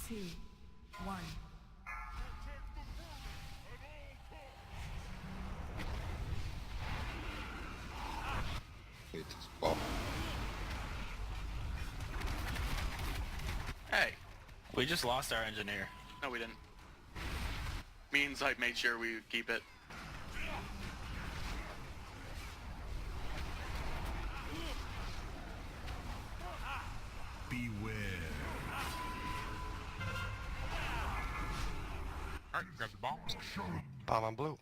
2, 1. Hate this ball. Hey, We just lost our engineer. no we didn't. Means I made sure we would keep it. Beware. Alright, grab the bombs. Bomb on blue.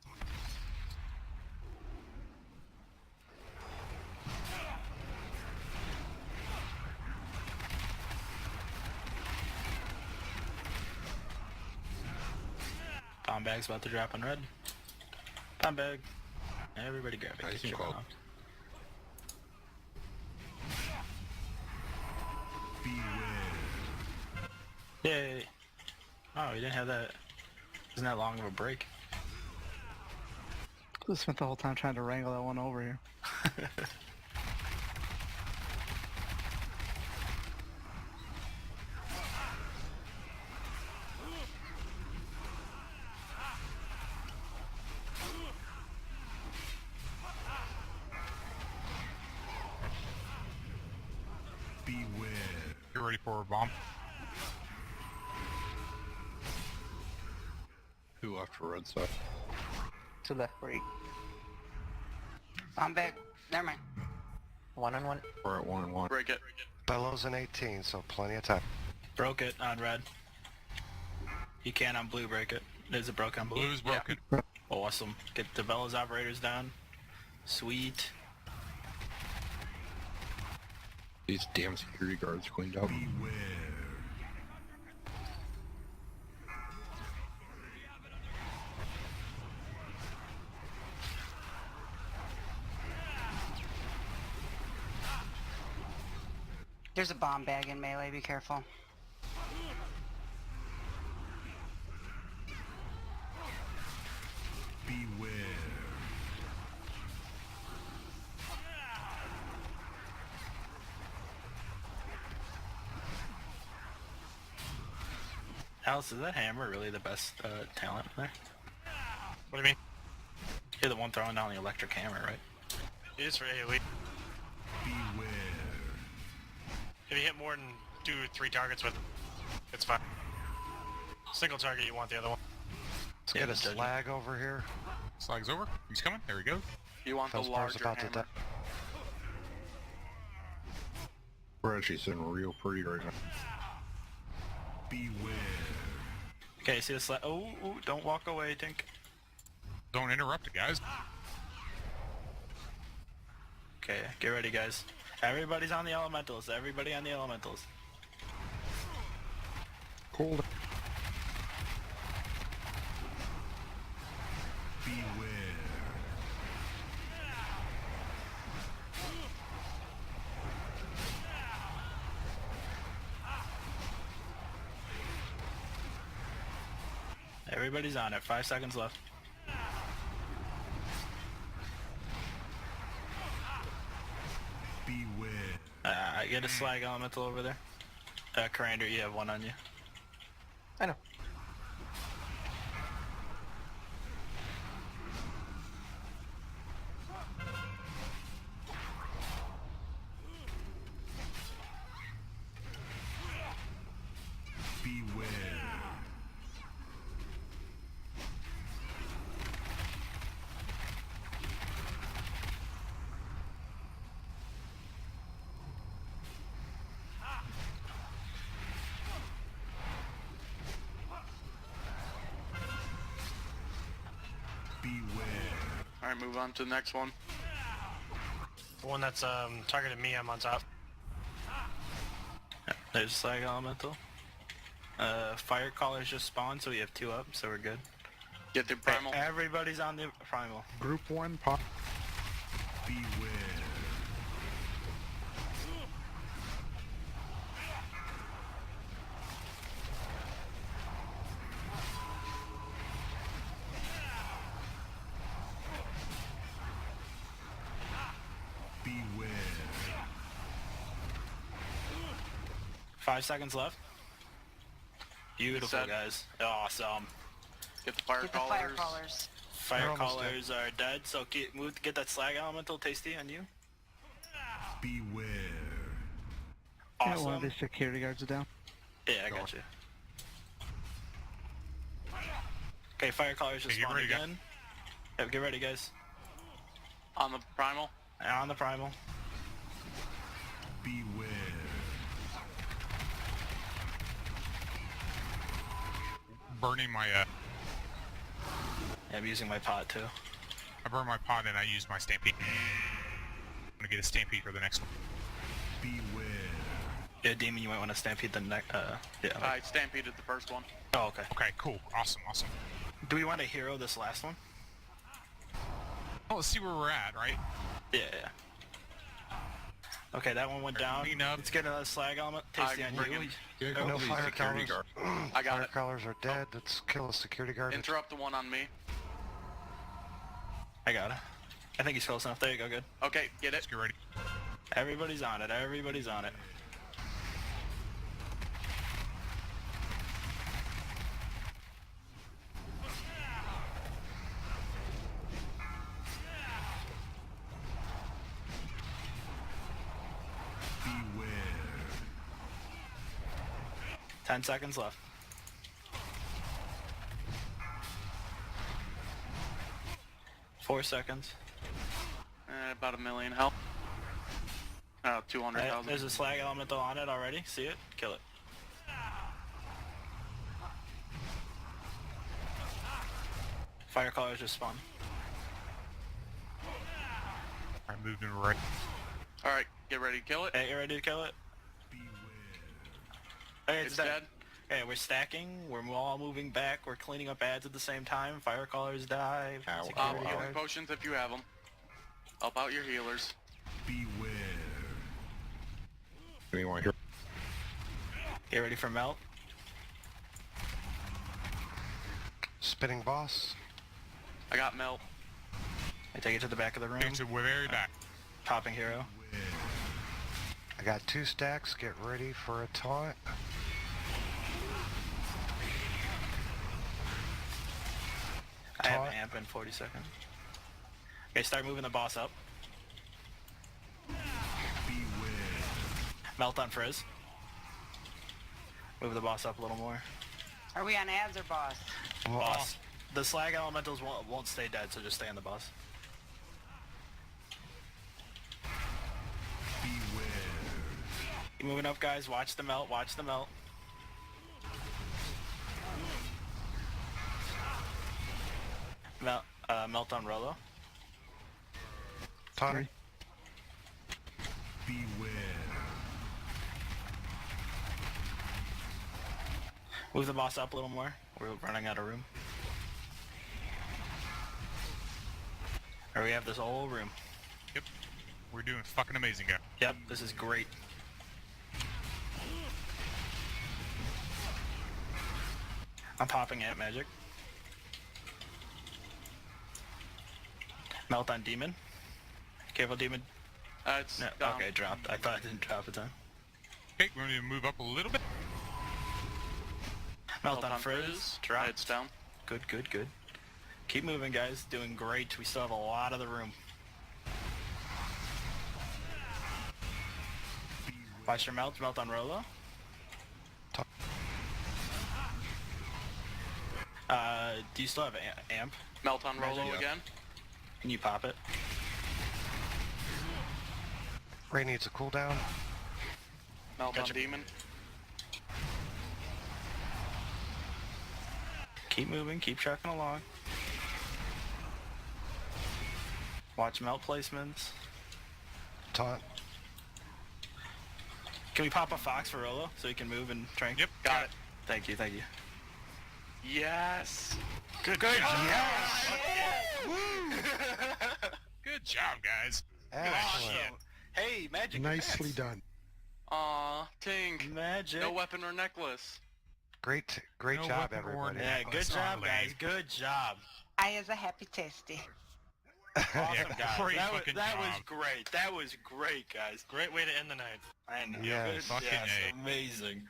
Bomb bag's about to drop on red. Bomb bag. Everybody grab it. Nice Get your call. bombs. Beware. Yay! Oh, we didn't have that. Isn't that long of a break? I spent the whole time trying to wrangle that one over here. Beware. Get ready for a bomb. Two left for red side. To left break. I'm back. Never mind. 1-on-1. We're at 1-1. Break it. Bellows in 18, so plenty of time. Broke it on red. You can on blue break it. Is it broke on blue? Blue's broken. Awesome. Get the Bellows operators down. Sweet. These damn security guards cleaned up. Beware. There's a bomb bag in melee, be careful. Beware. Alice, is that hammer really the best talent there? What do you mean? You're the one throwing down the electric hammer, right? It is for AoE. Beware. If you hit more than 2 or 3 targets with it, it's fine. Single target, you want the other one. Let's Yeah, get a but doesn't- slag over here. Slag's over. He's coming. There we go. You want the Felspar's larger about to hammer. die. We're actually sitting real pretty right now. Beware. Okay, see the slap? Oh, ooh, don't walk away, Tink. Don't interrupt it, guys. Okay, get ready, guys. Everybody's on the elementals. Everybody on the elementals. Cold. Beware. Everybody's on it. 5 seconds left. Beware. I get a slag elemental over there. Commander, you have one on you. I know. Beware. Beware. Alright, move on to the next one. The one that's targeted me, I'm on top. There's a slag elemental. Fire callers just spawned, so we have 2 up, so we're good. Get the primal. Everybody's on the primal. Group 1 pop. Beware. Beware. 5 seconds left. Beautiful, Set. guys. Awesome. Get the fire Get the callers. fire callers. Fire almost callers are dead, so get that slag elemental tasty on you. Beware. Yeah, one of Awesome. these security guards are down. Yeah, I got you. Okay, fire callers just Okay, get spawned ready, guys. again. Yep, get ready, guys. On the primal. On the primal. Beware. Burning my, Yeah, I'm using my pot too. I burned my pod and I used my stampede. I'm gonna get a stampede for the next one. Beware. Yeah, Demon, you might want to stampede the next. Yeah. I stampeded the first one. Oh, okay. Okay, cool. Awesome, awesome. Do we want to hero this last one? Well, let's see where we're at, right? Yeah. Okay, that one went down. Clean up. Let's get another slag element. Tasty on bring you. in- Yeah, Oh, no fire security callers. guard. I got Fire it. callers are dead. Let's kill a security guard. Interrupt the one on me. I got it. I think he's close enough. There you go, good. Okay, get it. Let's get ready. Everybody's on it. Everybody's on it. Beware. 10 seconds left. Four seconds. About 1 million health. Oh, 200,000. There's a slag elemental on it already. See it? Kill it. Fire callers just spawned. I moved in right. Alright, get ready to kill it. Hey, you ready to kill it? Okay, It's dead. Okay, we're stacking. We're all moving back. We're cleaning up ads at the same time. Fire callers die. Ow, security Healing guard. potions if you have them. Help out your healers. Beware. Anyone here? Get ready for melt. Spinning boss. I got melt. I take it to the back of the room. It's the very back. Popping hero. I got 2 stacks. Get ready for a taunt. I have Taunt. amp in 40 seconds. Okay, start moving the boss up. Beware. Melt on Frizz. Move the boss up a little more. Are we on ads or boss? Boss. The slag elementals won't stay dead, so just stay on the boss. Beware. Keep moving up, guys. Watch the melt. Watch the melt. Melt on Rolo. Taunt. Beware. Move the boss up a little more. We're running out of room. Or we have this whole room. Yep. We're doing fucking amazing, guys. Yep, this is great. I'm popping Ant Magic. Melt on Demon. Careful, Demon. It's No, down. okay, dropped. I thought it didn't drop it then. Okay, we're going to move up a little bit. Melt on Frizz. Dropped. It's down. Good, good, good. Keep moving, guys. Doing great. We still have a lot of the room. Watch your melt. Melt on Rolo. Do you still have amp? Melt on Rolo Yeah. again. Can you pop it? Ray needs a cooldown. Melt Gotcha. on Demon. Keep moving. Keep trucking along. Watch melt placements. Taunt. Can we pop a Fox for Rolo so he can move and train? Yep. Got it. Thank you, thank you. Yes. Good job. Good job, guys. Excellent. shit. Hey, magic. Nicely attacks. done. Aw, Tink. Magic. No weapon or necklace. Great No job, weapon or everybody. Yeah, good Necklace job, on guys. leg. Good job. I is a happy tasty. Awesome, Yeah, guys. great That was fucking job. great. That was great, guys. Great way to end the night. I know. Yes. Good, Fucking yes, A. amazing.